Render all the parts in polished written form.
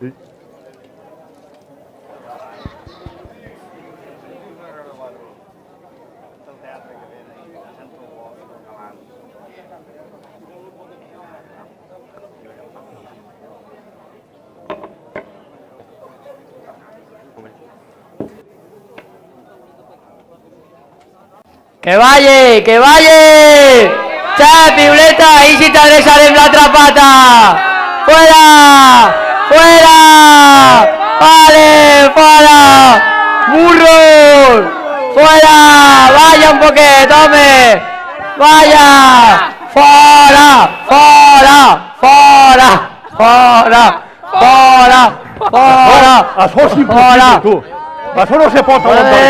Sí. ¡Que vaya! ¡Que vaya! ¡Cha, piuleta! ¡Ahí sí te adresarem la trapata! ¡Fuera! ¡Fuera! ¡Vale! ¡Fuera! ¡Burros! ¡Fuera! ¡Vaya un poquito, hombre! ¡Vaya! ¡Fora! ¡Fora! ¡Fora! ¡Fora! ¡Fora! ¡Fora! Això és impossible, tu. Això no se pot aguantar.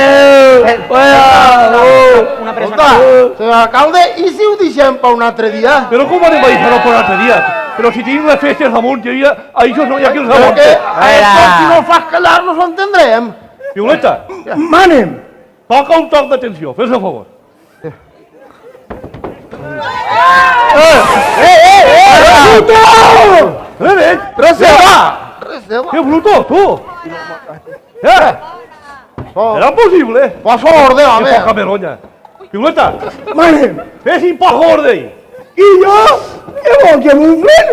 Una persona. Escolta, senyor alcalde, i si ho deixem per un altre dia? Però com anem a deixar-ho per un altre dia? Però si tenim les festes damunt, això no hi ha qui els Però que aguanta. si no fas callar nos entendrem. Violeta, Manem! toca un toc d'atenció, fes el favor. Reserva! ¡Qué bruto, tú! Era possible? Posa ordre, Que home. poca vergonya. Violeta, Manem! fes un poc ordre. I jo? Què vol que m'unflen?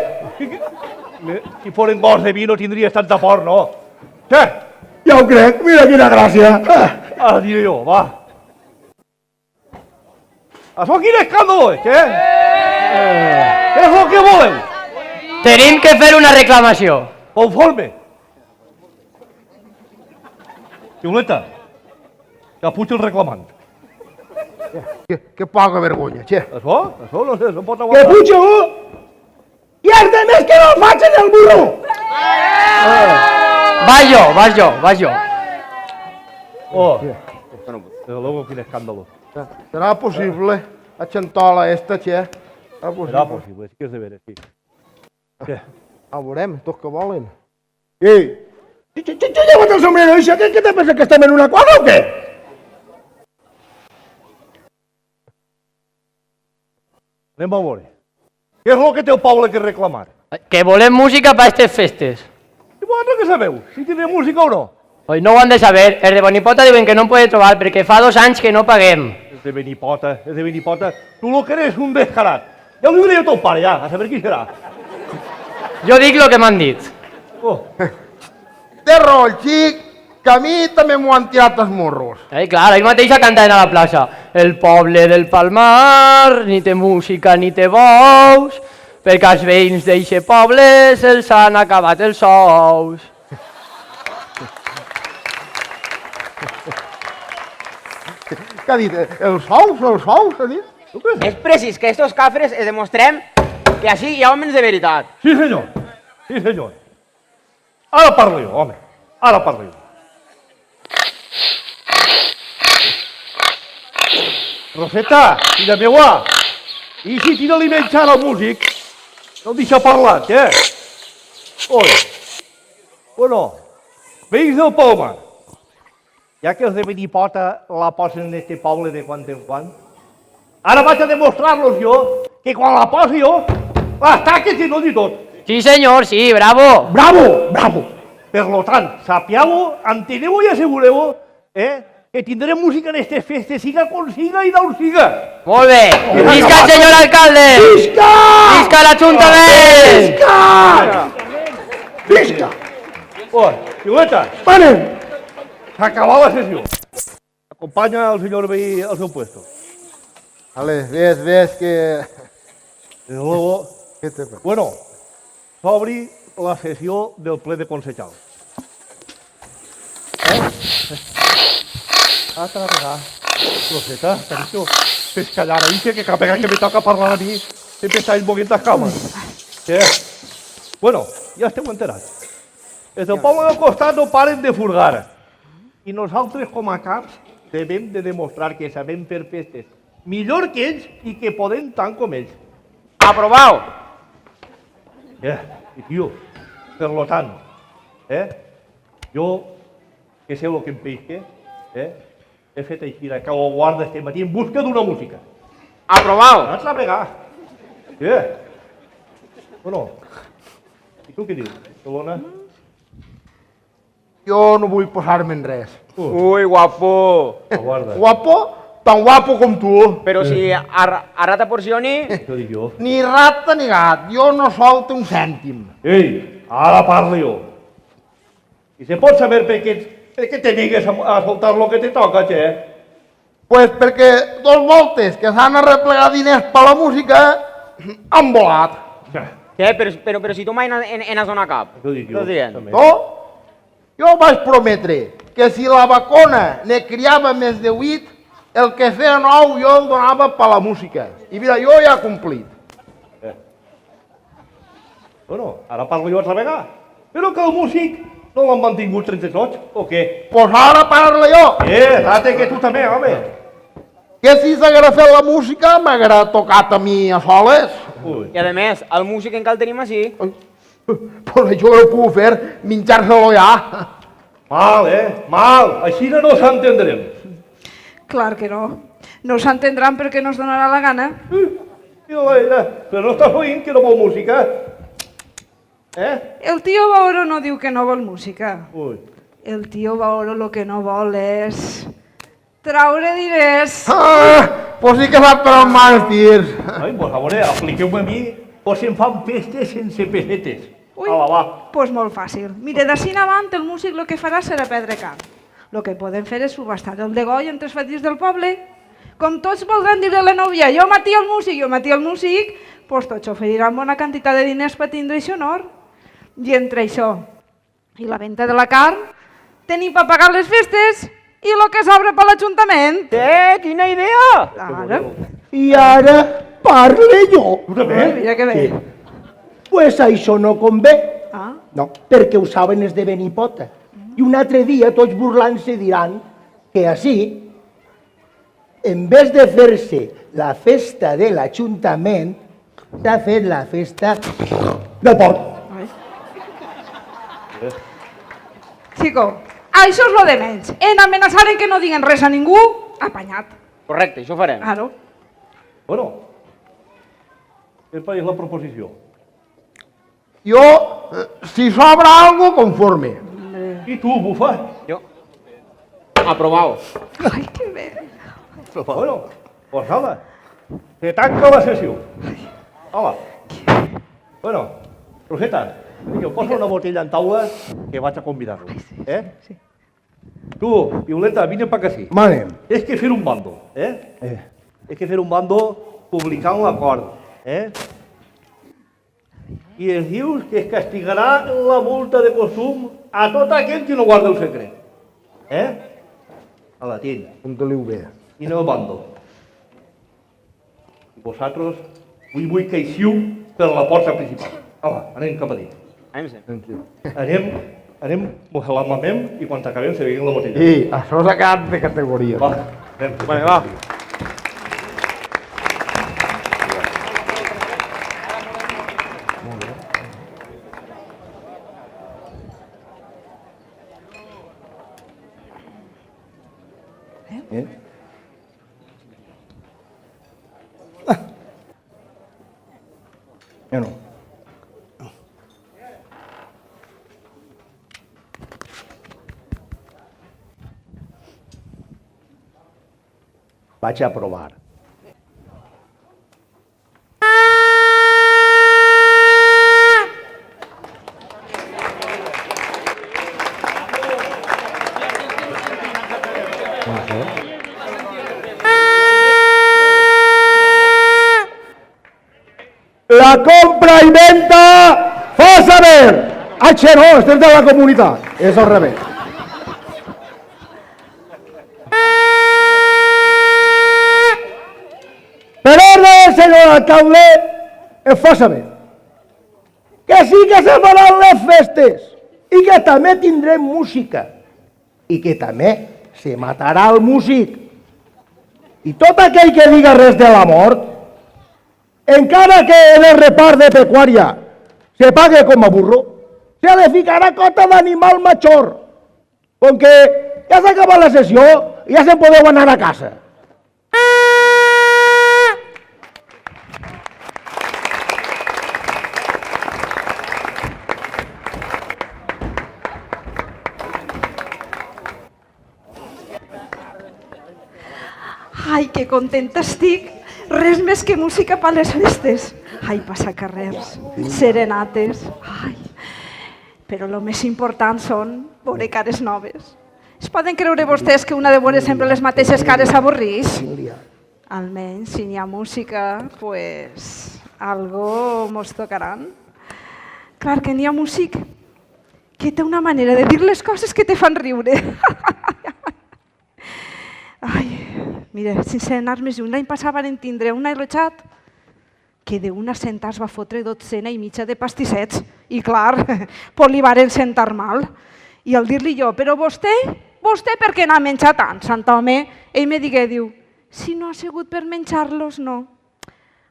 Si foren gots de vi no tindries tanta por, no? Què? Ja ho crec, mira quina gràcia. Ara diré jo, va. Això quin escàndol és, què? Què és el que voleu? Tenim que fer una reclamació. Conforme. Violeta, que puig el reclamant. Que poca vergonya, xe. Això no sé, no pot Que aguantar. puja i els demés que no el facin el burro. Vas jo. Oh, desde luego quin escàndalo. Serà possible a xantola esta, xe? Serà Serà possible. possible, sí que és de veres, sí. Què? A veurem, tots que volen. Ei, lleva't el sombrero, això, què te pensa que estem en una quadra o què? Anem a veure. Què és el que té el poble que reclamar? Que volem música para estas festes. I vosaltres què sabeu? Si tindrem música o no? Hoy no ho han de saber. Els de Bonipota diuen que no en puede trobar perquè fa 2 anys que no paguem. És de Benipota, és de Benipota. Tu lo que eres un descarat. Ja ho diré jo a teu pare, ja, a saber qui serà. Jo dic lo que m'han dit. Oh, Té raó el xic, que a mi també m'ho han tirat els morros. Clar, ahir mateix cantaven a la plaça. El poble del Palmar, ni té música ni té bous, perquè als veïns d'eixe poble se'ls han acabat els sous. Què ha dit? Els sous, ha dit? És precís que estos cafres es demostrem que així hi ha homes de veritat. sí senyor, sí senyor. Ara parlo jo, home, ara parlo jo. Roseta, filla meua, i si tira-li menjar al músic, no em deixa parlar, què? Oi, bueno, veïns del Palmar, ja que els de Benipota la posen en este poble de quan en quan, ara vaig a demostrar-los jo que quan la posi jo, les taques i no di tot. Sí senyor, sí, bravo. Bravo, bravo. Per lo tant, sapiau, enteneu i assegureu que tindrem música en aquestes festes, siga com siga i d'on siga. Molt bé. Visca el senyor alcalde. Visca! Visca l'Ajuntament. Visca! Visca! Oh, Violeta, Manem! s'acaba la sessió. Acompanya el senyor veí al seu puesto. Vale, ves que... Desde luego, Què te passa? bueno, s'obri la sessió del ple de consellals. Roseta, cariño, fes callar ahí, que cada vegada que me toca parlar a mi, sempre estáis moviendo las cames. Què? Bueno, ja esteu enterats. Els del poble del costat no paren de furgar. I nosaltres, com a caps, devem de demostrar que sabem fer festes millor que ells i que podem tant com ells. Aprovau. I tio, per lo tant, jo, que sé el que em pesca, he fet així, que ho guarda este matí en busca d'una música. Aprovau. Vaig a pegar. Bueno, i tu què dius, Solona? Jo no vull posar-me en res. Uy, guapo. Aguarda. Guapo? Tan guapo com tu. Pero si ara t'aporcioni... Què dic jo? Ni rata ni gat. Jo no solto un cèntim. Ei, ara parlo jo. I se pot saber per què te negues a soltar lo que te toca, che? Pues perquè dos voltes que s'han arreplegat diners per la música han volat. Què? Però si tu mai en has donat cap. Què dic jo? Estàs dient? També. No? Jo vaig prometre que si la vacuna ne criava més de 8, el que feia 9 jo el donava per la música. I mira, jo ja he complit. Bueno, ara parlo jo altra vegada. Però que el músic no l'han mantingut entre tots, o què? Pues ara parlo jo. Rate que tu també, home. Que si s'haguera fet la música m'haguera tocat a mi a soles. Ui. I a més, el músic encara el tenim així. Pues això ho puc fer, menjar-se-lo ja. Mal, Mal. Així no s'entendrem. Clar que no. No s'entendran perquè no es donarà la gana. Però no estàs oint que no vol música? El tio Baoro no diu que no vol música. Ui. El tio Baoro el que no vol és traure diners. Pues sí que sap per on van els tirs. Ai, pues a veure, apliqueu-me a mi, o si em fan festes sense pessetes. Ui, Ala, va. pues molt fàcil. Mire, d'ací en avant el músic el que farà serà perdre camp. El que podem fer és subhastar el degoll entre els petits del poble. Com tots voldran dir a la nòvia, jo matia el músic, pues tots oferiran bona quantitat de diners per tindre això honor. I entre això i la venda de la carn, tenim per pagar les festes i el que s'obre per l'Ajuntament. Quina idea! Ara, I ara parle jo. Tu també? mira que bé. Pues això no convé. Ah, No, perquè ho saben els de Benipota. I un altre dia tots burlant-se diran que així, en vez de fer-se la festa de l'Ajuntament, s'ha fet la festa del port. Chico, això és lo de menys. En amenaçar en que no diguen res a ningú, apanyat. Correcte, això ho farem. Claro. Bueno, què és la proposició? Jo, si sobra algo, conforme. I tu, bufa? Jo. Aprovado. Ai, que bé. Bueno, pues nada, se tanca la sessió. Hola. Bueno, Roseta, jo posa una botella en taula que vaig a convidar-lo. Sí. Tu, Violeta, vine pa que sí. Mare, És que fer un bando, És que fer un bando publicant l'acord, I ens dius que es castigarà la multa de costum a tot aquell que no guarda el secret. A la tienda. Apunta-li-ho bé. I en el bando. I vosaltres vull que eixiu per la porta principal. Hola, anem cap a dins. Anem, mos l'amamem i quan acabem se veiem la botella. I això s'ha quedat de categoria. Va, anem. Vale, va. jo no. Vaig a provar. La compra i venta fa saber. H no, este és de la comunitat. És al revés. Per ordre del senyor alcalde, es fa saber que sí que se faran les festes i que també tindrem música i que també se matarà el músic. I tot aquell que diga res de la mort, encara que en el repart de pecuària se pague com a burro, se li ficarà cota d'animal major. Com que ja s'ha acabat la sessió i ja se'n podeu anar a casa. Ai, que contenta estic. Res més que música per les festes. Ai, passacarrers, serenates. Ai, però el més important són veure cares noves. Es poden creure vostès que una de veure sempre les mateixes cares avorrís? Almenys, si n'hi ha música, pues, algo mos tocaran. Clar que n'hi ha músic que té una manera de dir les coses que te fan riure. Ai, mira, sense anar més lluny, l'any passat van tindre un airrotxat que d'una sentar es va fotre 12,5 de pastissets. I clar, pues li varen sentar mal. I al dir-li jo, però vostè per què n'ha menjat tant, sant home? Ell me digué, diu, si no ha sigut per menjar-los, no.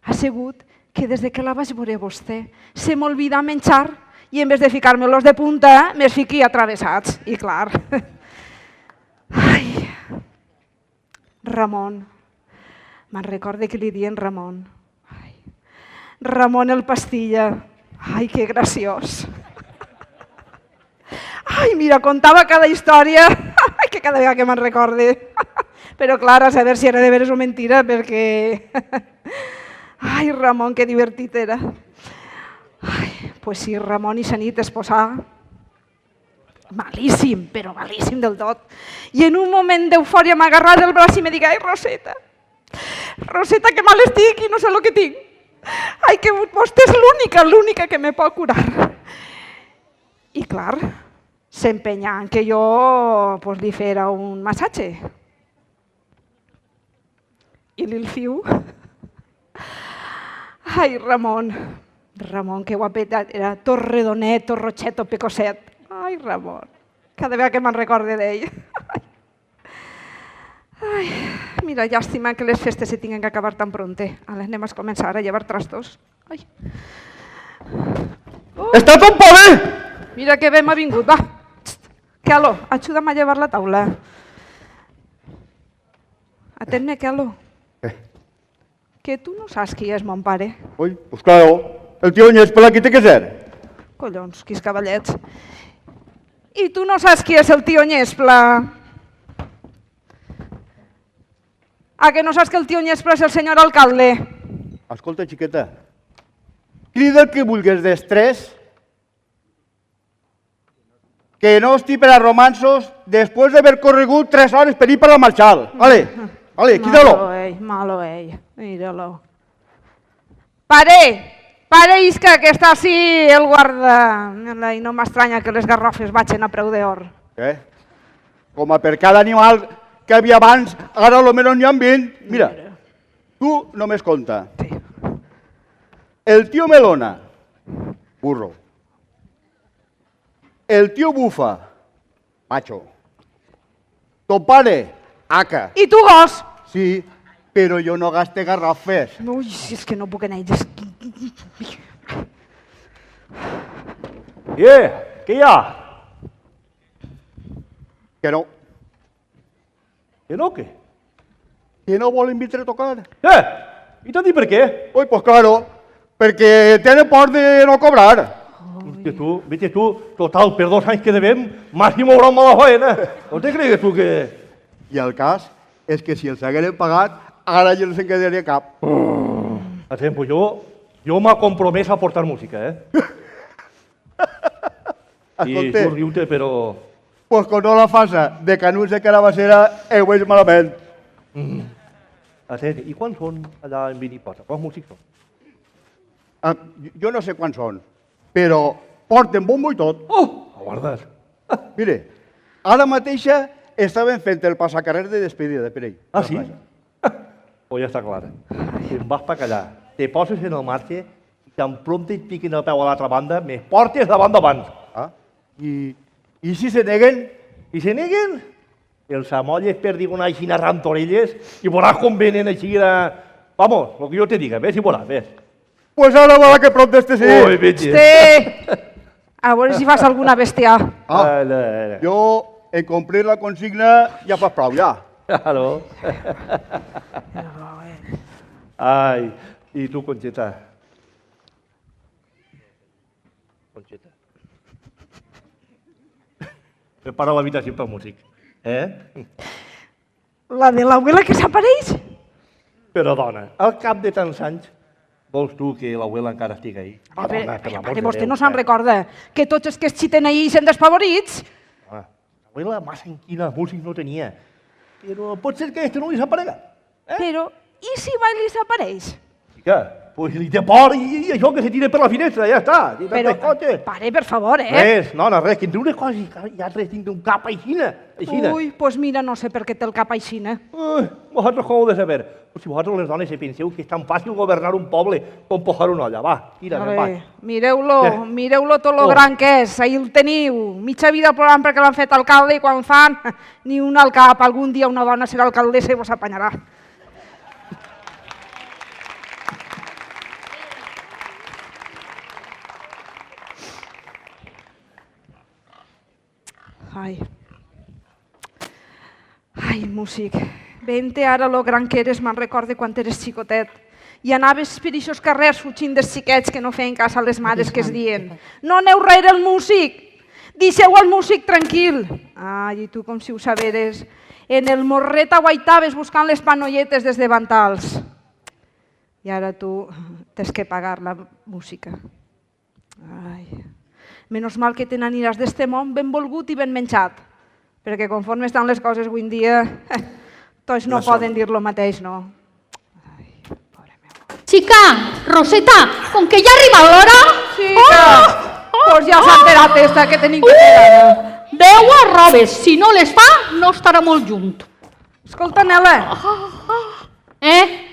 Ha sigut que des que la vaig veure vostè se m'olvida menjar i en vez de ficar-me-los de punta, me'ls fiqui atravessats. I clar, ai, Ramon, me'n recorde que li dien Ramon. Ai, Ramon el pastilla. Ai, que graciós. Ai, mira, contava cada història, ai, que cada vegada que me'n recorde. Però clar, a saber si era de veres o mentira, perquè... Ai, Ramon, que divertit era. Ai, pues sí, Ramon i sa nit es posà malíssim, però malíssim del tot. I en un moment d'eufòria m'agarrà del braç i me digui, ai, Roseta, Roseta, que mal estic i no sé el que tinc. Ai, que vostè és l'única que me pot curar. I clar, s'empenyà en que jo pues, li fera un massatge. I li el fiu. Ai, Ramon, que guapet era, tot redonet, tot roixet, tot pecosset. Ai, Ramon, cada vegada que me'n recorde d'ell. Ai, mira, llàstima que les festes se tinguin que acabar tan pronte. Ara anem a començar a llevar trastos. Ai. Està tot bé! Mira que bé m'ha vingut, va. Kelo, ajuda'm a llevar la taula. Atén-me, Kelo. Que tu no saps qui és mon pare. Ui, pues claro, el tío Ñespla aquí té que ser. Collons, quins cavallets. I tu no saps qui és el tio Ñespla? A que no saps que el tio Ñespla és el senyor alcalde? Escolta, xiqueta, crida el que vulguis d'estrès, que no estic per a romansos després d'haver corregut 3 hores per ir per la Marxal. Vale, quídalo. Malo ell, mira-lo. Pare isca, que està així el guarda. I no m'estranya que les garrofes vagin a preu d'or. Què? Com a per cada animal que havia abans, ara almenys n'hi ha 20. Mira, tu només compta. El tio Melona, burro. El tio Bufa, macho. Ton pare, aca. I tu, gos? Sí, però jo no gaste garrofes. Ui, si és que no puc anar. Què hi ha? Que no. Que no, què? Que no volen vindre a tocar. I t'han dit per què? Ui, pues claro, perquè tenen por de no cobrar. Vete tu, total, per 2 anys que devem, màxim haurà mala faena. No te cregues tu que... I el cas és que si els hagueren pagat, ara ja no se'n quedaria cap. Atent, pues jo m'ha compromès a portar música, I tu riu-te, però... Pues quan no la fasa de Canuts de Carabassera, ho veig malament. Atent, i quants són allà en Vinipota? Quants músics són? Jo no sé quants són, però porten bombo i tot. Guarda't. Mire, ara mateixa estaven fent el passacarrer de despedida per ell. Ah, sí? Pues ja està clar. Si em vas per callar, te poses en el marge i tan prompte et piquin el peu a l'altra banda, me portes davant davant. Ah? I si se neguen? I se neguen? Els amolles per dir una aixina rantorelles i veuràs com venen així de... Vamos, lo que jo te diga, ves i veuràs, ves. Pues ara va que prop d'este sí. Ui, vete. A veure si fas alguna bèstia. Jo, en complir la consigna, ja fas prou, ja. Claro. Ai, i tu, Conxeta? Conxeta. Prepara l'habitació pel músic. La de l'abuela que s'apareix? Però, dona, al cap de tants anys, vols tu que l'abuela encara estigui ahí? Vostè no se'n recorda que tots els que es xiten ahir sent desfavorits? L'abuela massa en quina música no tenia. Però pot ser que este no li s'aparega. Però, i si mai li s'apareix? Què? Pues li té por i això que se tira per la finestra, ja està. Però, pare, per favor, Res, nona, res, que entre una cosa i altra tinc un cap aixina. Ui, doncs mira, no sé per què té el cap aixina. Vosaltres com ho de saber? Pues si vosaltres les dones se penseu que és tan fàcil governar un poble com posar una olla, va, tira, va. Mireu-lo tot lo gran que és, ahí el teniu. Mitja vida plorant perquè l'han fet alcalde i quan fan ni un al cap. Algun dia una dona serà alcaldessa i vos apanyarà. Ai, músic, vente ara lo gran que eres, me'n recorde quan eres xicotet. I anaves per aquests carrers fugint dels xiquets que no feien cas a les mares que es dien. No aneu rere el músic, deixeu el músic tranquil. Ai, i tu com si ho saberes. En el morret aguaitaves buscant les panolletes des de Vantals. I ara tu tens que pagar la música. Ai... Menos mal que te n'aniràs d'este món ben volgut i ben menjat, perquè conforme estan les coses avui en dia, tots no poden dir lo mateix, no? Xica, Roseta, com que ja ha arribat l'hora... Xica, doncs ja s'ha enterat esta que tenim que fer ara. 10 arrobes, si no les fa, no estarà molt junt. Escolta, Nela,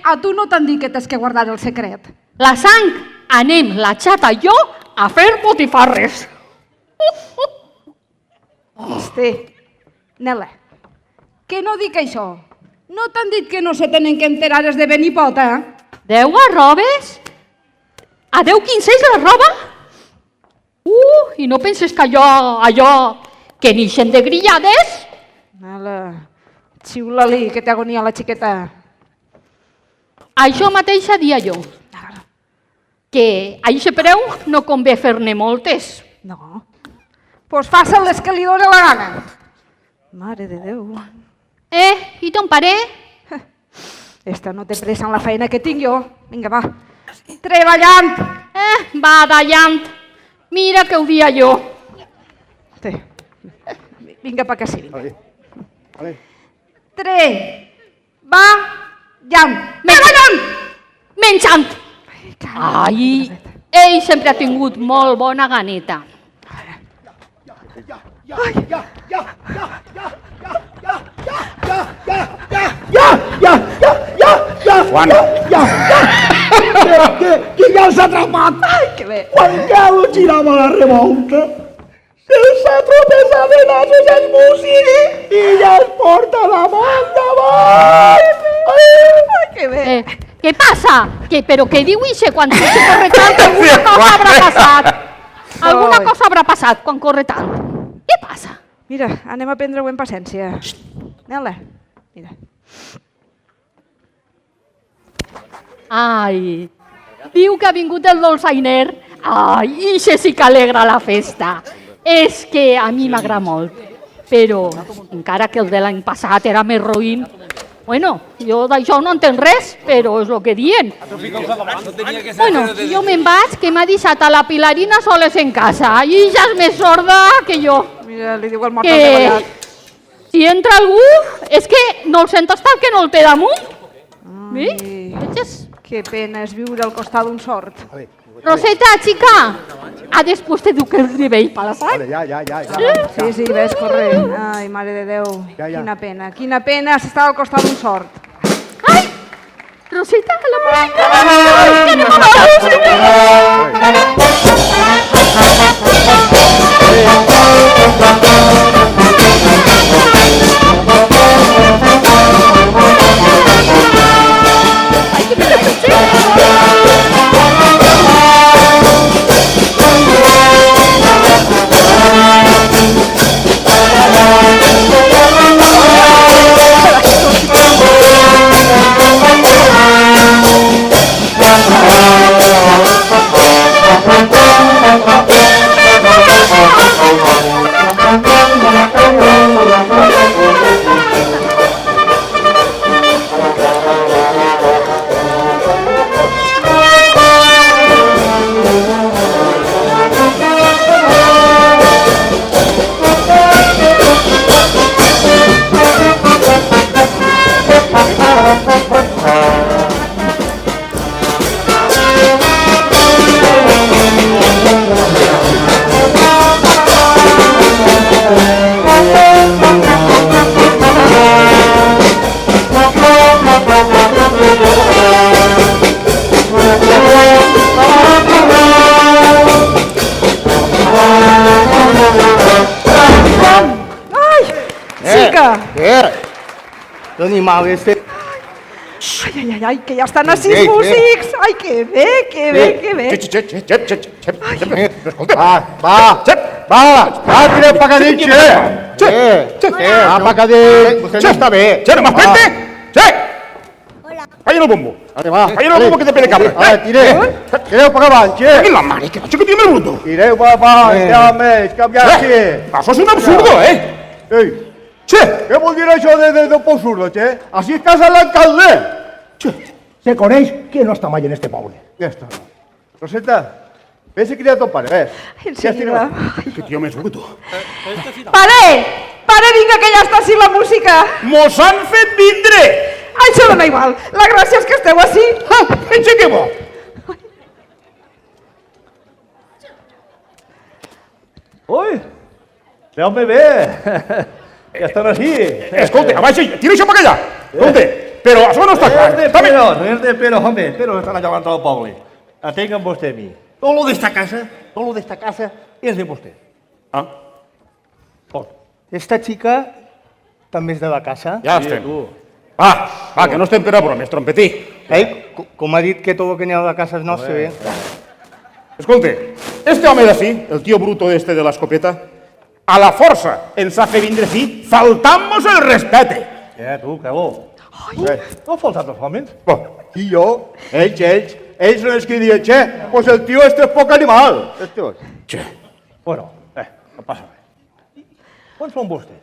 a tu no t'han dit que tens que guardar el secret? La sang, anem la xata i jo a fer botifarres. Nela, que no dic això. No t'han dit que no se tenen que enterar els de Benipota? 10 arrobes? A 10 quincells la roba? I no penses que allò que neixen de grillades? Nela, xiula-li, que té agonia la xiqueta. Això mateixa dia jo. Que a aquest preu no convé fer-ne moltes. No. Doncs faça les que li dóna la gana. Mare de Déu. I ton pare? Esta no té pressa en la feina que tinc jo. Vinga, va. Treballant. Badallant. Mira que ho dia jo. Vinga pa que sí. Treballant. Treballant! Menjant! Ai, ell sempre ha tingut molt bona ganeta. Que ja s'ha atrapat! Que bé. Quan Carlos girava la revolta, se'ls ha tropeçat de nassos el músic i ja es porta la mà endavant! Que bé. Què passa? Però què diu ixe quan corre tant? Alguna cosa haurà passat. Alguna cosa haurà passat quan corre tant. Què passa? Mira, anem a prendre-ho en paciència. Nela, mira. Ai, diu que ha vingut el dolçainer. Ai, ixe sí que alegra la festa. És que a mi m'agrada molt. Però, encara que el de l'any passat era més roïn, bueno, jo d'això no entenc res, però és el que diuen. Bueno, jo me'n vaig, que m'ha deixat a la Pilarina soles en casa. I ja és més sorda que jo. Mira, li diu el mort al treballat. Si entra algú, és que no el sento estar, que no el té damunt. Que pena és viure al costat d'un sort. Roseta, xica, després te duc el nivell passat. Sí, ves, corre. Ai, mare de Déu, quina pena estar al costat d'un sort. Ai, Roseta, la música! Ai, que anem a la música! animal este. Ai, que ja estan així els músics. Ai, que bé, que bé, que bé. Va, tireu pa cadit, va pa cadit. Vostè no està bé. Che, no m'espente! Che! Ahí en el bombo. Ahí en el bombo que te pide cabra. Tireu pa avant, ¡Ay, la madre! ¡Que macho que tiene el bruto! Tireu pa avant, home, canviar-se. Eso es un absurdo, ¿eh? Ei, què vol dir això de absurdo, che? Així es casa l'alcalde. Se coneix que no està mai en este poble. Ja està. Roseta, ves a cridar a ton pare, ves. Enseguida. ¡Qué tío más bruto! Pare! Pare, vinga, que ja està així la música. ¡Mos han fet vindre! Això dona igual. La gràcia és que esteu així. Pensa que bo! Ui, veu-me bé. Ja estan així. Escolta, abaixa, tira això per allà! Escolta, però això no està clar. Res de pero, home, pero estan allà davant del poble. Atengan vostè a mi. Tot lo d'esta casa és de vostè. Ah, Esta chica també és de la casa. ja estem. Va, que no estem per a bromes, trompetí. Com ha dit que tot el que n'hi ha a la casa és nostre. Escolta, este home d'ací, el tío bruto este de la escopeta, a la força ens ha fet vindre aquí, faltant-nos el respecte. Tu, que bo. No faltat els homes? I jo? Ells són els que diuen, che, pues el tío este és poc animal. Che, Bueno, no passa res. Quants són vostès?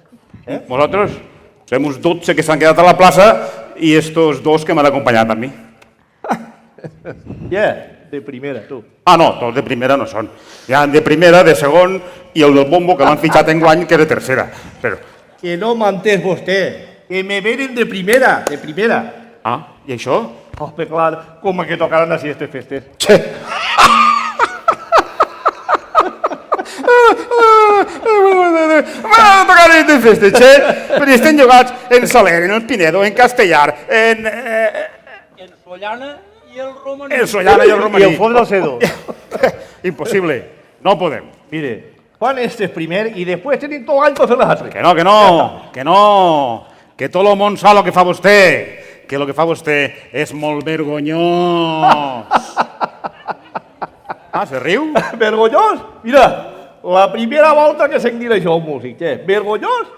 nosotros somos 12 que s'han quedat a la plaça i estos dos que m'han acompanyat a mi. De primera, tu. Ah, no, tots de primera no són. Hi ha de primera, de segon i el del bombo que l'han fitxat en guany que de tercera. Però, Que no m'ha entès vostè. Que me venen de primera, i això? Home, clar, com que tocaran així aquestes festes. Che! Bueno, tocaré de festes, che, però estem jugats en Soler, en el Pinedo, en Castellar, en Sollana i el romaní. el Sollana i el Romaní. I el Font del Cedo. Impossible, no podem. Mire, fan este primer i després tenim tot l'any per fer les altres. Que no, que tot el món sap el que fa vostè, que el que fa vostè és molt vergonyós. Ah, se riu? Vergonyós? Mira, la primera volta que sentim això, un músic, vergonyós?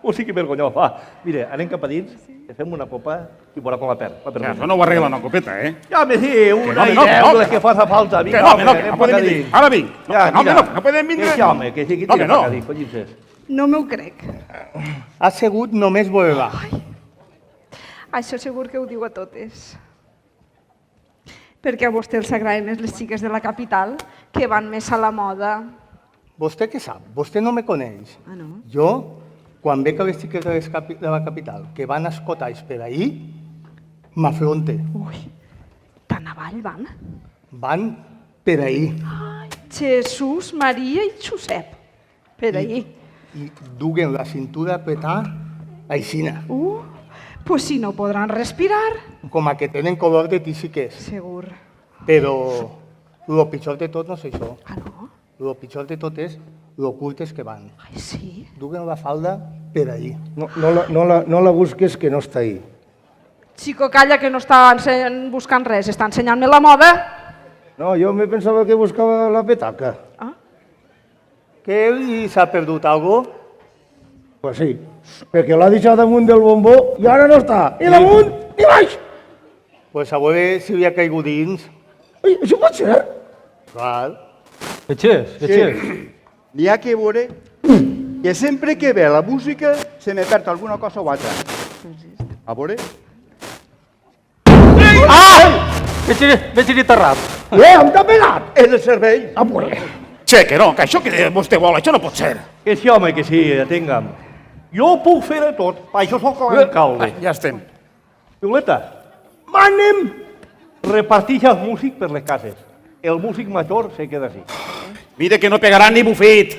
Músic i vergonyós, va. Mira, anem cap a dins, fem una copa i veurà com la perd. Ja, això no ho arregla una copeta, eh? Ja me sí, una Que i no, 10, les que faça falta. Que no, que no podem vindre. Ara vinc. No podem vindre. Que sí, home, que sí, que No, que tira no. per cadí, collinses. No m'ho crec. Ha sigut només voler-la. Això segur que ho diu a totes. Perquè a vostè els agraden més les xiques de la capital, que van més a la moda. Vostè què sap? Vostè no me coneix. Ah, no? Jo, quan veig a les xiques de la capital que van escotalls per ahir, m'afronte. Ui, tan avall van? Van per ahir. Jesús, Maria i Josep. Per ahir. I duguen la cintura apretada aixina, Pues si no podran respirar. com a que tenen color de tísiques. Segur. Però el pitjor de tot no és això. Ah, no? El pitjor de tot és lo curtes que van. Ai, sí? Duguen la falda per ahir. No la busques, que no està ahí. Chico, calla, que no està buscant res. Està ensenyant-me la moda. No, jo me pensava que buscava la petaca. Que ell s'ha perdut algo? Pues sí, perquè l'ha deixat damunt del bombó i ara no està, ni damunt ni baix. Pues a veure si li ha caigut dins. Ai, això pot ser? Clar. N'hi ha que veure que sempre que ve la música se me perd alguna cosa o altra. A veure? Veig terrat. Em t'ha pegat! És el cervell. A veure. Che, que no, que això que vostè vol, això no pot ser. Que sí, home, que sí, atengue'm. Jo puc fer de tot, per això sóc l'alcalde. Ja estem. Violeta, manem repartix els músics per les cases. El músic major se queda així. Mire que no pegaran ni bufit.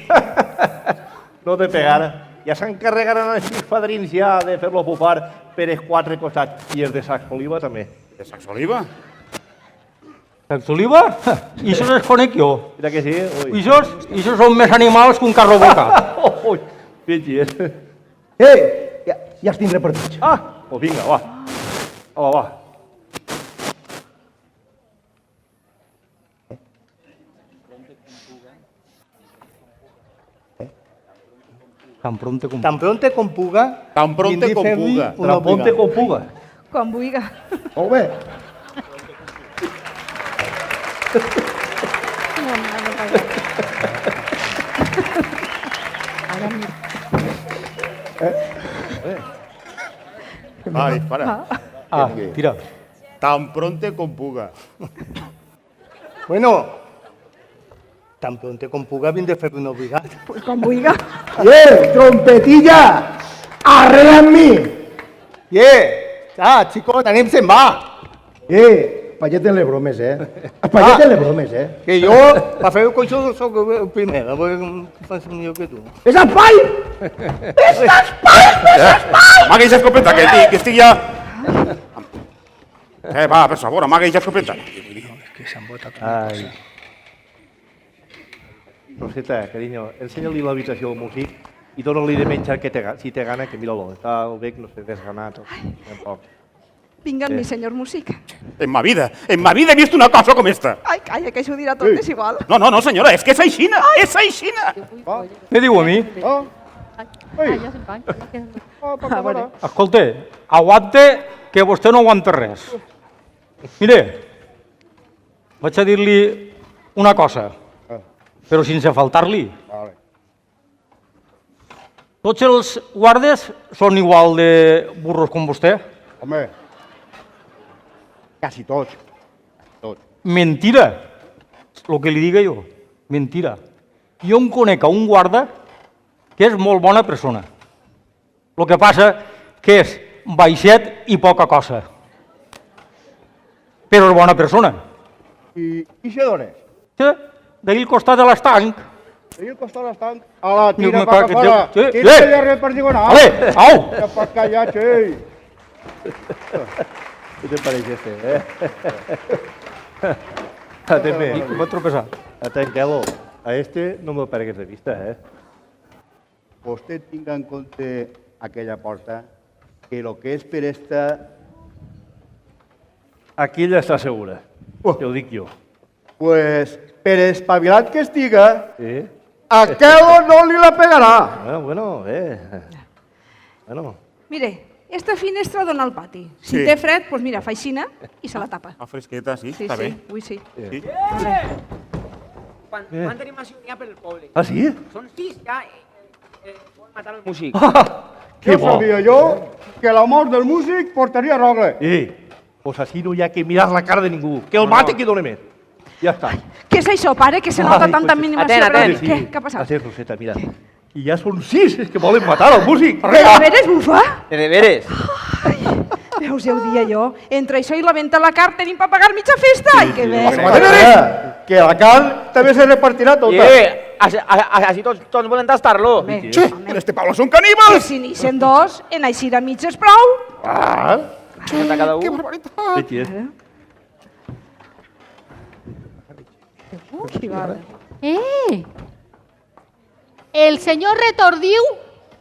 No te pegara. Ja s'encarregaran els sis padrins ja de fer-lo bufar per els quatre costats. I els de Sacs Oliva també. De Sacs Oliva? Sacs Oliva? I això es conec jo. Mira que sí, ui. I això són més animals que un carro boca. Ui, fixi, Ei, ja els tindré partits. Ah, doncs vinga, va. Va, va. Tan pronto com... Tan pronto com puga. Tan pronto vindré a com fer-li puga. una Traponte obligada. con puga. Quan vulgui. Molt bé. Va, dispara. Ah, tira. Tan pronto com puga. Bueno, tan pronto com puga vindré a fer-li una obligada. Pues quan vulgui. Trompetilla! Arre amb mi! Xicot, anem se'n va. Palleten les bromes, Palleten les bromes, Que jo, per fer això, soc el primer. A veure què fas millor que tu. És espai! Amaga aquesta escopeta, que estic ja... Va, per favor, amaga aquesta escopeta. Ai. Roseta, cariño, enseña-li l'habitació al músic i dona-li de menjar que si té gana, que mira-lo. Està el bec, no sé, desganat. Tampoc. Vinga, mi senyor músic. En ma vida he vist una cosa com esta. Ai, calla, que això ho dirà tot, és igual. No, senyora, és que és aixina, és aixina. Què diu a mi? Allà se'n van. A veure. Escolta, aguante, que vostè no aguanta res. Mire, vaig a dir-li una cosa, però sense faltar-li. Tots els guardes són igual de burros com vostè? Home, quasi tots. Mentira, el que li diga jo, mentira. Jo em conec a un guarda que és molt bona persona. El que passa que és baixet i poca cosa. Però és bona persona. I què d'on és? Sí, d'ahir al costat de l'estanc. Ahir al costat de l'estanc. A la Diu, tira me pa cago que en fora. Déu. Sí, Tira sí. de res per digonal. Ale, au! Que per callar, xei. ¿Qué te parece este, Ateme, Em va tropezar. Atenquelo, a este no me pergues de vista, Vostè tinga en compte aquella porta, que el que és per esta... Aquella està segura, te ho dic jo. Pues, per espavilat que estiga, Sí? aquello no li la pegarà. Bueno, Bueno, Mire, esta finestra dona al pati. Si Sí. té fred, doncs mira, fa aixina i se la tapa. Ah, fresqueta, sí, Sí, està bé. sí, avui sí. Sí. Quan tenim així un dia per el poble. ah, sí? Són 6 ja, poden matar el músic. Que Jo bo! sabia jo que la mort del músic portaria rogle. Pues así no hi ha que mirar la cara de ningú. Que el mate que done més. Ja està. Què és això, pare, que se nota Ai, tanta pues, minimació? atent. Què ha passat? Atent, Roseta, mira. I ja són 6, és que volen matar el músic. De veres, bufa? De veres. Veus, ja ho dia jo. Entre això i la venta a la carta tenim per pagar mitja festa. Ai, que bé. Que la carn també se repartirà tota. Així tots volen tastar-lo. Home, Che, en este Pablo són que caníbals! si n'hi sent dos, en així de mitges prou. Cada un. ¡Qué barbaridad! Betty, Qui va? El senyor Retor diu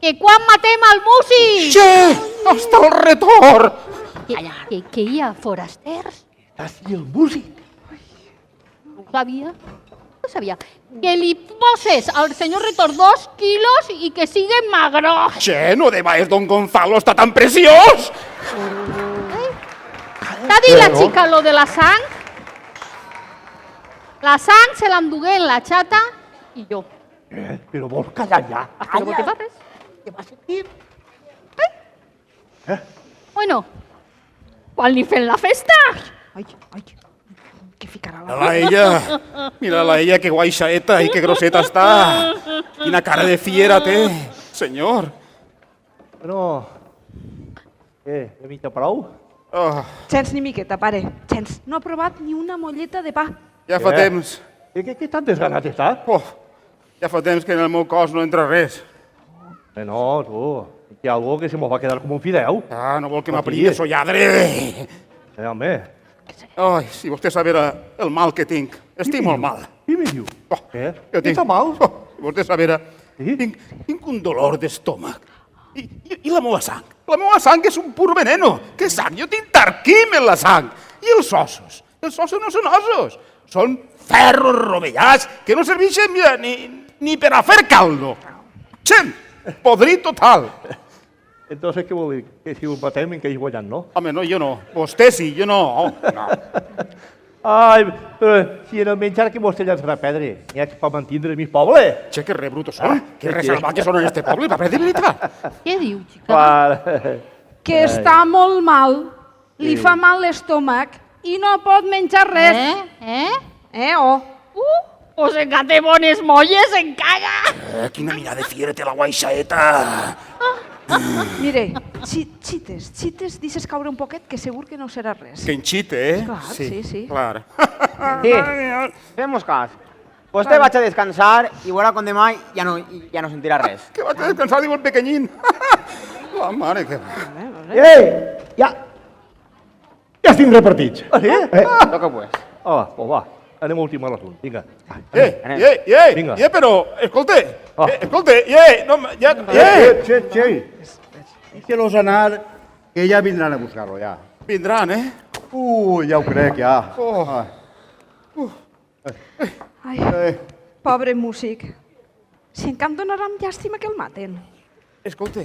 que quan matem al músic... Che, hasta el retor! Que hi ha forasters? Así el músic. No ho sabia. No sabia. Que li poses al senyor Retor 2 quilos i que sigue magro. Che, no debais don Gonzalo está tan preciós! T'ha dit la xica lo de la sang? La sang se l'endugué en la xata i jo. Però vols callar ja? Però no te fa res. Què va sentir? Bueno, quan li fem la festa? Ai, que ficarà la... Mírala ella, mírala ella, que guaixaeta y qué groseta está. Quina cara de fiera té, senyor. Bueno, he mitja prou? Oh, Gens ni miqueta, pare. Gens. No ha provat ni una molleta de pa. ja fa temps, Què tan desganat estàs? ja fa temps que en el meu cos no entra res. No, tu, hi ha algo que se me va quedar com un fideu. Ah, no vol que m'apri eso, lladre. Home, Ai, si vostè sabera el mal que tinc. Estic molt mal. què me diu? Què? Està mal? Si vostè sabera, Sí? tinc un dolor d'estómac. I la meva sang? La meva sang és un pur veneno. Què sang? Jo tinc tarquim en la sang. I els ossos? Els ossos no són ossos. Són ferros rovellats que no serveixen ni per a fer caldo. Xem, podrit total. Entonces, què vol dir? Que si ho batem, en què hi guanyant, no? Home, no, jo no. Vostè sí, jo no. No. Ai, però si en el menjar que vostè llançarà pedra, n'hi ha per mantindre el meu poble. Che, que rebrutos són. Que resalvatges són en este poble, paper de veritat. Què diu, xica? Que està molt mal, li fa mal l'estómac i no pot menjar res. Pues en gate bones molles, en caga. Quina mirada de fiera té la guaixaeta. Mire, xites, deixes caure un poquet, que segur que no serà res. Que enxite, Clar, sí. Clar. Sí, fem-nos cas. Vostè vaig a descansar i veurà com demà ja no sentirà res. Que vaig a descansar, diu el pequeñín. La mare que... Ja estem repartits. Ah, sí? Toca pues. Pues va, anem a ultimar l'assumpte, vinga. Però, escolta, no, ja... Deixa-los anar, que ja vindran a buscar-lo, ja. Vindran, Ja ho crec, ja. Ai, pobre músic. Si en camp donarà amb llàstima que el maten. Escolta,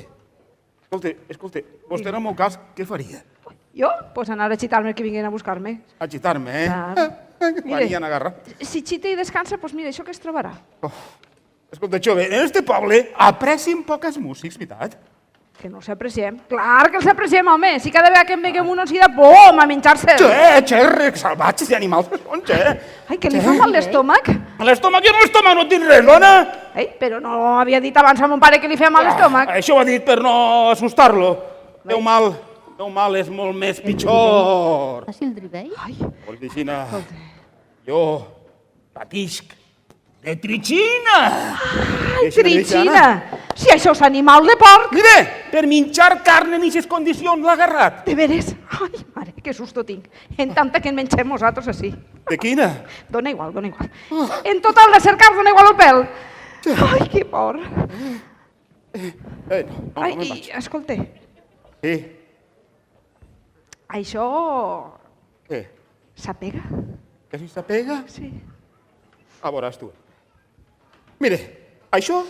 vostè en el meu cas, què faria? Jo? Pues anar a xitar-me que vinguin a buscar-me. Agitar-me, Clar. Venien a agarrar. Si xita i descansa, doncs mira, això que es trobarà. Escolta, jove, en este poble aprecien poques músics, veritat? Que no s'apreciem. Clar que els apreciem, home. Si cada vegada que en veiem un ens queda bom a menjar-se. Che, salvatges i animals que són, che. Ai, que li fa mal l'estómac. L'estómac, jo l'estómac no tinc res, dona. Ei, però no havia dit abans a mon pare que li feia mal l'estómac. Això ho ha dit per no assustar-lo. Meu mal és molt més pitjor. Faci el drivell? Ai, Vol dir, Xina, jo patisc de trichina. tritxina. Si això és animal de porc. Mire, per menjar carn en aquestes condicions l'ha agarrat. De veres? Ai, mare, que susto tinc. En tanta que en mengem nosaltres així. De quina? Dóna igual. En total de cercar dóna igual el pèl. Ai, que por. No Ai, me'n i vaig. escolta, Sí, això què? s'apega? Que si s'apega? Sí. A veuràs tu. Mire, això,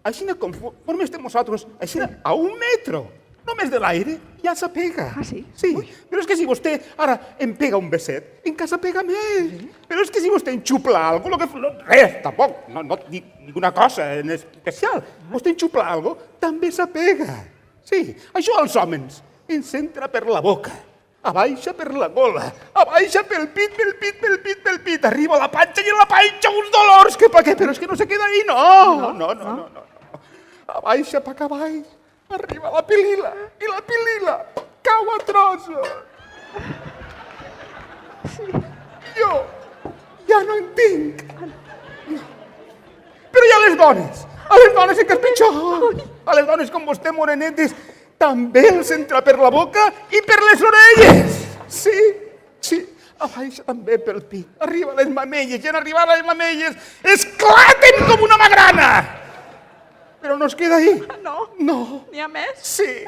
així com forma estem nosaltres, així a 1 metro, només de l'aire, ja s'apega. Ah, sí? Sí, però és que si vostè ara em pega un beset, encara s'apega més. Però és que si vostè enxupla alguna cosa, res, tampoc, no dic ninguna cosa en especial. Vostè enxupla alguna cosa, també s'apega. Sí, això als homes ens entra per la boca, abaixa per la gola, abaixa pel pit, arriba a la panxa i en la panxa uns dolors, que pa què? Però és que no se queda ahí, no. Abaixa pa cavall, arriba a la pilila, i la pilila cau a trossos. Jo ja no en tinc. Però hi ha les dones, a les dones és que és pitjor. A les dones com vostè, morenetes, també els entra per la boca i per les orelles. Sí, abaixa també pel pit, arriba a les mamelles, i en arribar a les mamelles esclaten com una magrana. Però no es queda ahí. No? No. N'hi ha més? Sí.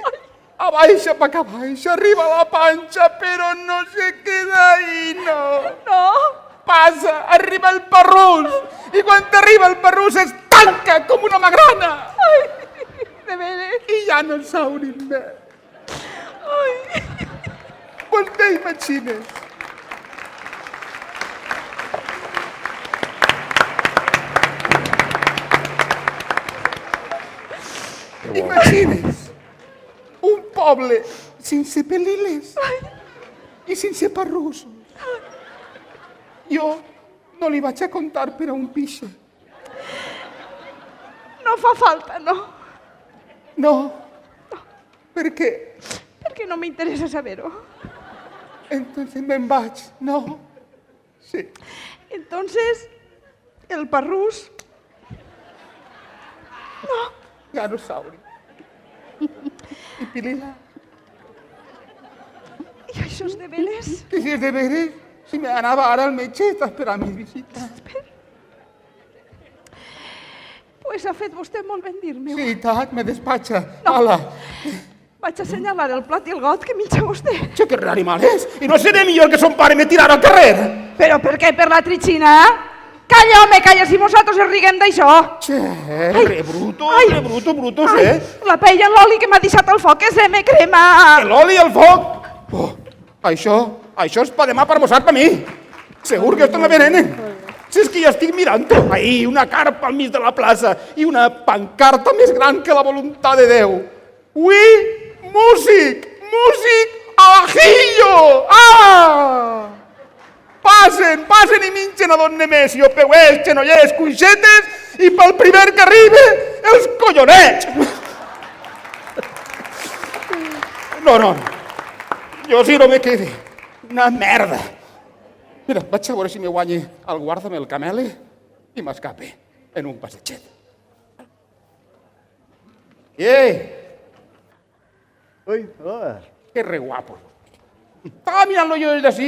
Abaixa pa que abaixa, arriba a la panxa, però no se queda ahí, no. No? Passa, arriba el parrús, i quan arriba el parrús es tanca com una magrana. De veres? I ja no s'obrin més. Vostè imagines. Imagines un poble sense pel·líles i sense parrús. Jo no li vaig a contar per a un pixe. No fa falta, no. No. Per què? Perquè no m'interessa saber-ho. Entonces me'n vaig. No. Sí. Entonces, el parrús... No. Ja no s'obri. I pilila. I això és de veres? Que si és de veres, si m'anava ara al metge, està esperant mis visites. Pues ha fet vostè molt ben dir-me-ho. Sí, tat, me despatxa. No. Hola. Vaig assenyalar el plat i el got que menja vostè. Che, que animal és? I no seré millor que son pare me tirara al carrer? Però per què? Per la tritxina? Calla, home, calla, si nosaltres ens riguem d'això. Che, brutos, La pell en l'oli que m'ha deixat el foc, que se me crema. L'oli i el foc? Oh, això és pa demà per mossar per mi. Segur que esto me venenen. Si és que ja estic mirant-ho. Ahí, una carpa al mig de la plaça i una pancarta més gran que la voluntat de Déu. Ui, músic al ajillo! Ah! Passen i minxen a Don Nemesio, peuets, xenollers, cuixetes i pel primer que arribe, els collonets! No. Jo si no me quede. Una merda. Mira, vaig a veure si me guanyi el guarda amb el camele i m'escape en un passetxet. Ui, hola. Que re guapo. Estava mirant-lo jo des d'ací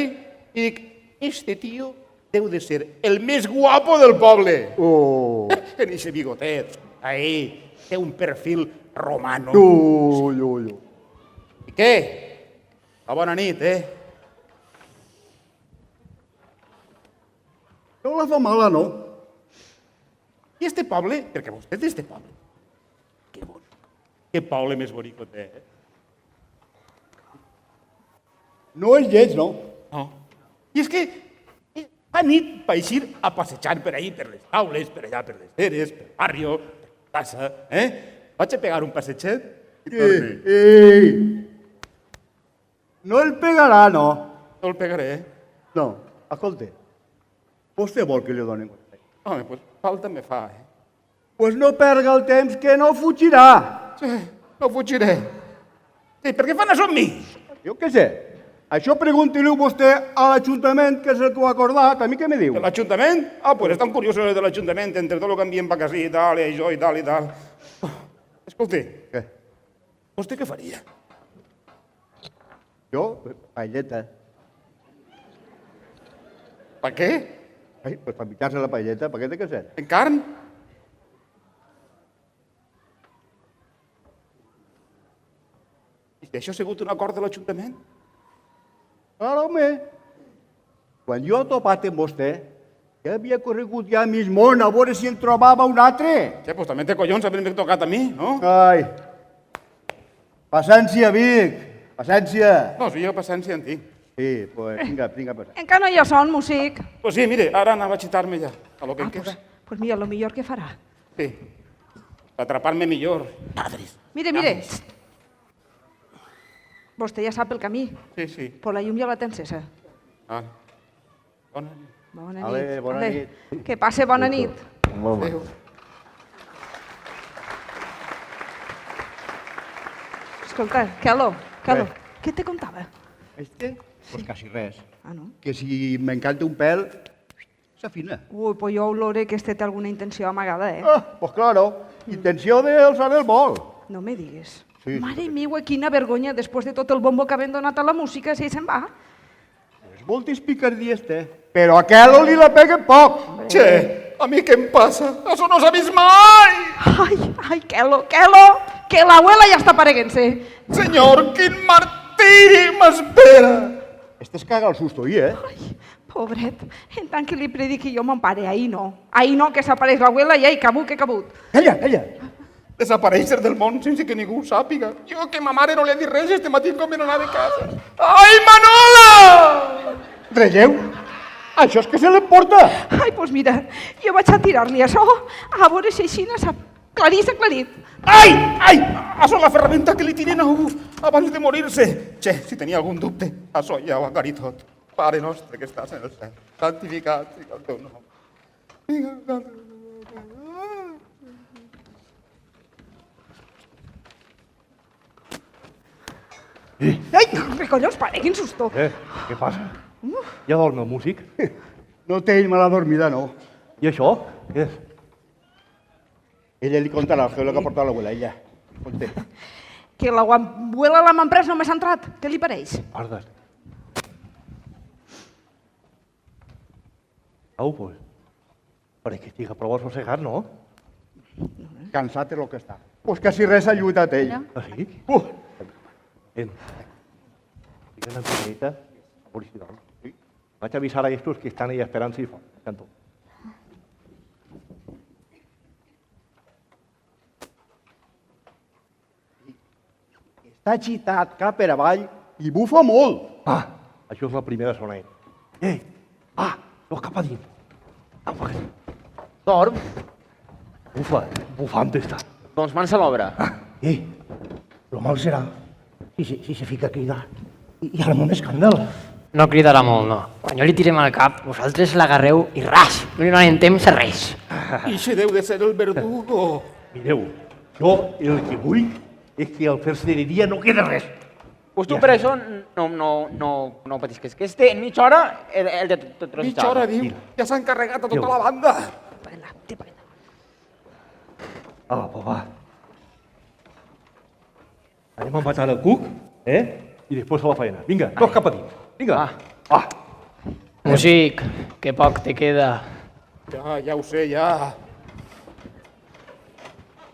i dic, este tío deu de ser el més guapo del poble. Oh. En ese bigotet, ahí, té un perfil romano. Ui. I què? A bona nit, No la fa mala, no? I este poble, perquè vostè és d'este poble, que bon, que poble més bonic té, No és lleig, no? No. I és que fa nit per eixir a passejar per ahí, per les taules, per allà, per les eres, per barrio, per casa, Vaig a pegar un passetxet i torne. Ei! No el pegarà, no? No el pegaré, No, escolta. Vostè vol que li doni un consell? Home, pues falta me fa, Pues no perga el temps, que no fugirà. Sí, no fugiré. Sí, per què fan això amb mi? Jo què sé. Això pregunti-li vostè a l'Ajuntament, que és el que ho ha acordat. A mi què me diu? De l'Ajuntament? Ah, pues estan curiosos de l'Ajuntament, entre tot el que envien per casí i tal, i això i tal i tal. Escolti, Què? vostè què faria? Jo? Paelleta. Per què? Ai, pues per mitjar-se la paelleta, per què té que ser? En carn? I això ha sigut un acord de l'Ajuntament? Clar, home. Quan jo he topat amb vostè, ja havia corregut ja mig món a veure si en trobava un altre. Sí, pues també té collons haver-me tocat a mi, no? Ai. Paciència, Vic. Paciència. No, si jo paciència en tinc. Sí, pues vinga, paciència. Encara no hi ha son, músic. Pues sí, mire, ara anava a xitar-me ja, a lo que em queda. Pues mira, lo millor que farà. Sí, atrapar-me millor. Padres. Mire. Vostè ja sap el camí, Sí. però la llum ja la té encesa. Ah, bona nit. Bona Ale, nit. bona Ale, nit. que passe bona nit. Adéu. Escolta, Quelo, què te contava? Este? Pues quasi res. Ah, no? Que si m'encanta un pèl, s'afina. Ui, pues jo oloré que este té alguna intenció amagada, Pues claro, intenció d'alçar el vol. No me digues. Sí. Mare meua, quina vergonya, després de tot el bombo que havent donat a la música, si se'n va. És moltes picardies té. Però a Quelo li la peguen poc. Che, a mi què em passa? Això no s'ha vist mai! Ai, Quelo, que l'abuela ja està apareguent-se. Senyor, quin martiri m'espera! Este es caga el susto, ahí, Pobret, en tant que li prediqui jo a mon pare, ahir no, que s'apareix l'abuela i ahir cabut, que cabut. Calla. Desaparèixer del món sense que ningú ho sàpiga. Jo que ma mare no li he dit res este matí com me n'anava de casa. Ai, Manola! Relleu? Això és que se l'emporta. Ai, doncs mira, jo vaig a tirar-li això, a veure si així s'ha aclarit. Ai! Això és la ferramenta que li tiren a un abans de morir-se. Che, si tenia algun dubte, això ja ho aclarit tot. Pare nostre que estàs en el cel, santificat sigui el teu nom. Ai, recollons, pare, quin susto. Què passa? Ja dorm el músic? No té ell mala dormida, no. I això? Què és? Ella li contarà el que ha portat l'abuela, ella. Conté. Que l'abuela l'ha emprès només ha entrat. Què li pareix? Guarda't. Au, pues. Pareix que estic prou assossegat, no? Cansat és el que està. Pues quasi res ha lluitat ell. Ah, sí? Ven. Fica't una miqueta, a veure si dorm. Sí. Vaig avisar a estos que estan ahí esperant-se i fora. Canto. Està agitat cap per avall i bufa molt. Això és la primera soneta. No cap a dins. Apa, Dorm? bufant està. Doncs mans a l'obra. Lo mal serà si se fica a cridar i arma un escàndol. No cridarà molt, no. Quan jo li tirem al cap, vosaltres l'agarreu i ras, no li donem temps a res. I si deu de ser el verdugo. Mireu, jo el que vull és que al fer-se de dia no queda res. Pues tu per això no patisques, que este en mitja hora el de tot Mitja hora, diu. Ja s'ha encarregat a tota la banda. Va. Anem a matar el cuc, i després a la feina. Vinga, tots cap a dins. Vinga. Músic, que poc te queda. Ja ho sé, ja.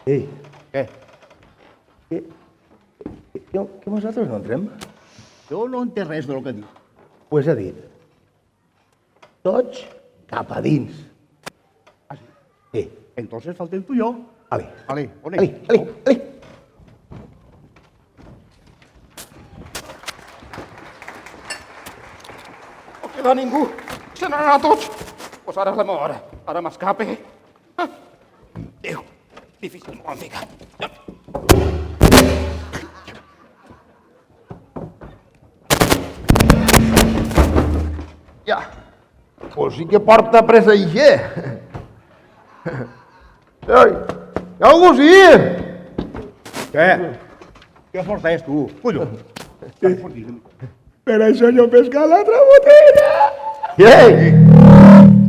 Què? Que vosaltres no entrem? Jo no entenc res del que diu. Pues ha dit. Tots cap a dins. Sí. Entonces faltem tu i jo. Ale. Ale, on Ale. No queda ningú. Se n'han anat tots. Pues ara és la meva hora. Ara m'escape. Déu, difícil m'ho han ficat. Ja. Pues sí que porta pressa i què? Ei, hi ha algú sí? Què? Què força és tu? Collons. Per això jo pescat l'altra botella. Ei!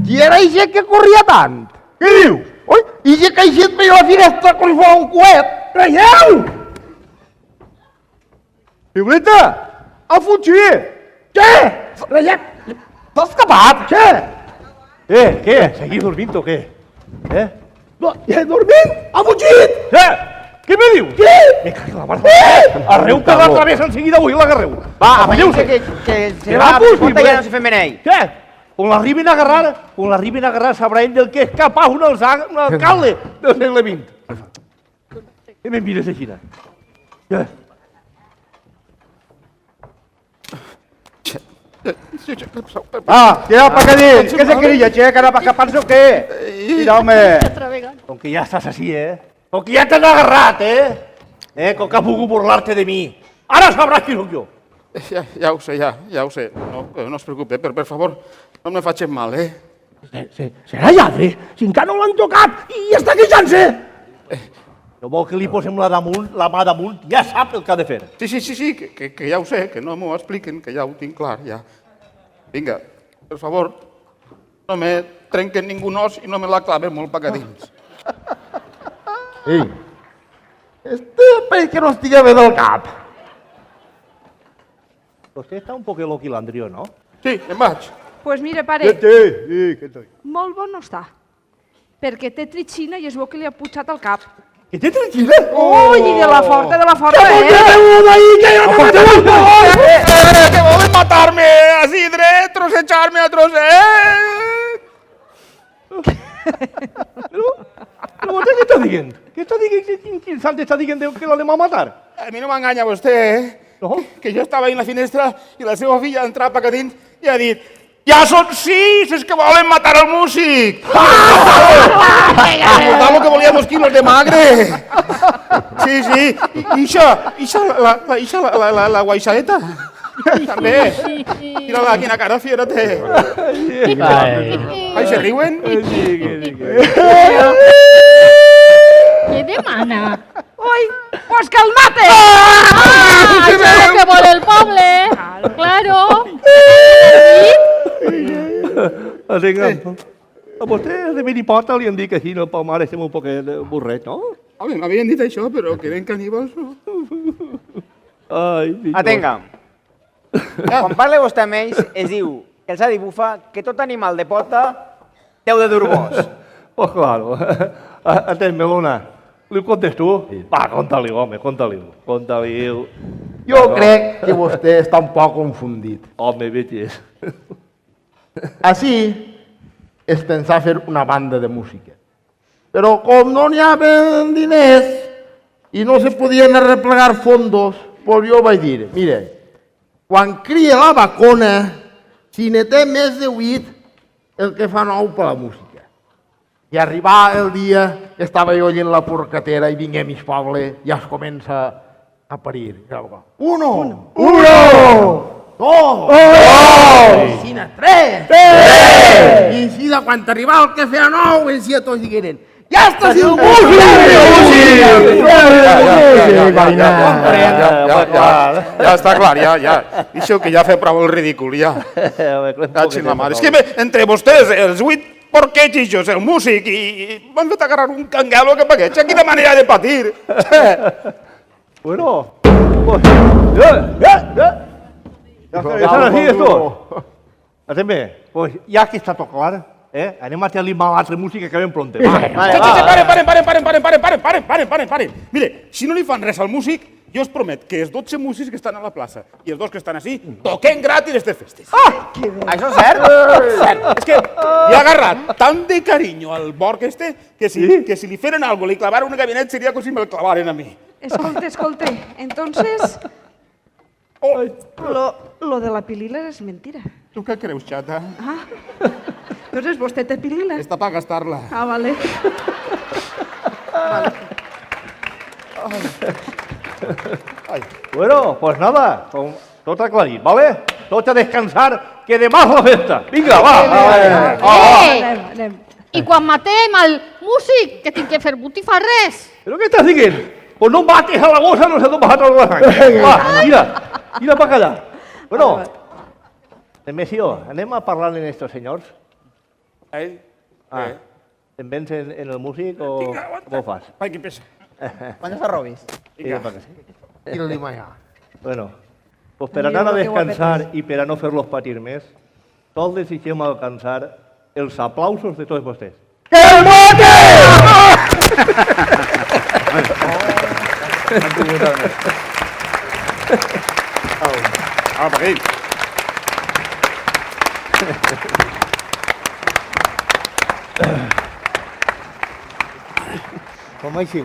Qui era això que corria tant? Què diu? Oi, i que ha eixit per la finestra com si fos un coet. Traieu! Piuleta, ha fugit! Què? Traieu! T'has escapat? Què? Què? Seguir dormint o què? Dormint? Ha fugit! Què me dius? Què? Me cago en la mar. Arreu per la travessa enseguida avui l'agarreu. Va, afanyeu-se que se va a punta i ja no se fem benei. Què? Quan l'arriben a agarrar, sabrà ell del que és capaç un alcalde del segle XX. Què me'n mires així? Què? Tira pa que dins. Què se queria, que ara pa escapar-se o què? Mira, home. Com que ja estàs així, Com que ja t'han agarrat, Com que has volgut burlar-te de mi. Ara sabràs qui soc jo. Ja ho sé, ja ho sé. No es preocupe, per favor, no me facin mal, Serà lladre, si encara no l'han tocat i està queixant-se. No vol que li posem la mà damunt, ja sap el que ha de fer. Sí, que ja ho sé, que no m'ho expliquen, que ja ho tinc clar, ja. Vinga, per favor, no me trenquen ningú os i no me la claven molt pa dins. Ei, que no estigui bé del cap. Vostè està un poc loquilandrio, no? Sí, me'n vaig. Pues mire, pare, Què té? molt bon no està. Perquè té tritxina i es veu que li ha putxat al cap. Que té tranquil·la? Ui, i de la forta, Que volen matar-me, així dret, trossechar-me a trosset. Però vostè què està dient? Què està dient? Quin sant està dient que l'anem a matar? A mi no m'enganya vostè, No? Que jo estava ahí a la finestra i la seva filla ha entrat pa dins i ha dit «Ja són 6, és que volen matar el músic!» Recordar lo que volia 2 quilos de magre. Sí, ixa, la guaixaeta. També. Mira-la, quina cara fiera té. Ai, se riuen? Què demana? Ui, pues que el mate! ¡Ah! ¡Eso es lo que vuole el poble! ¡Claro! A vostè de Benipota li han dit que així el Palmar estem un poquet burret, no? Home, m'havien dit això, però que eren caníbals, no? Atenga. Quan parle vostè amb ells, es diu que els ha dit bufa que tot animal de pota deu de dur bos. Pues claro. Atén, Melona. Li ho contes tu? Va, conta-li, home, conta-li. Jo crec que vostè està un poc confundit. Home, veges. Així es pensava fer una banda de música. Però com no n'hi havia diners i no se podien arreplegar fondos, doncs jo vaig dir, mire, quan cria la vacona, si ne té més de 8, el que fa 9 per la música. I arribar el dia, estava jo allà en la porcatera i vingué a mig poble, ja es comença a parir. Uno! Dos! I així 3! I així quan arribava el que feia 9, així tots digueren, ja està sent Ja està clar, ja. Això que ja fe prou el ridícul, ja. Cachis la mare. És que entre vostès, els 8 porquetxos, el músic, i m'han fet agarrar un canguelo que pagueig. Quina manera de patir. Bueno, pues, ya están así esto. Haceme, pues ya que está todo claro, anem a fer-li mal altra música que ven pronta. Paren. Mire, si no li fan res al músic, jo us promet que els 12 músics que estan a la plaça i els 2 que estan així toquen gratis aquestes festes. Això és cert? És que li ha agarrat tant de carinyo al Borg este que si li feren algo, li clavaren un gabinet seria com si me'l clavaren a mi. Escolte, entonces, lo de la pilila es mentira. Tu què creus, xata? Ah, entonces vostè té pilila. Està per gastar-la. Ah, vale. Bueno, pues nada, tot aclarit, ¿vale? Tots a descansar, que demà és la festa. Vinga, va. Anem. I quan matem el músic, que tinc que fer botifarres. ¿Pero qué estás diciendo? Pues no mates a la gosa, no sé dónde vas a traer la sangre. Va, mira para allá. Bueno, Nemesio, anem a parlar amb estos senyors. Em vens en el músic o com ho fas? Vai, que pesa. Quan ja robis? Tira-li allà. Bueno, pues per anar a descansar i per a no fer-los patir més, tots desitgem alcançar els aplausos de tots vostès. Que el Per aquí. Com així?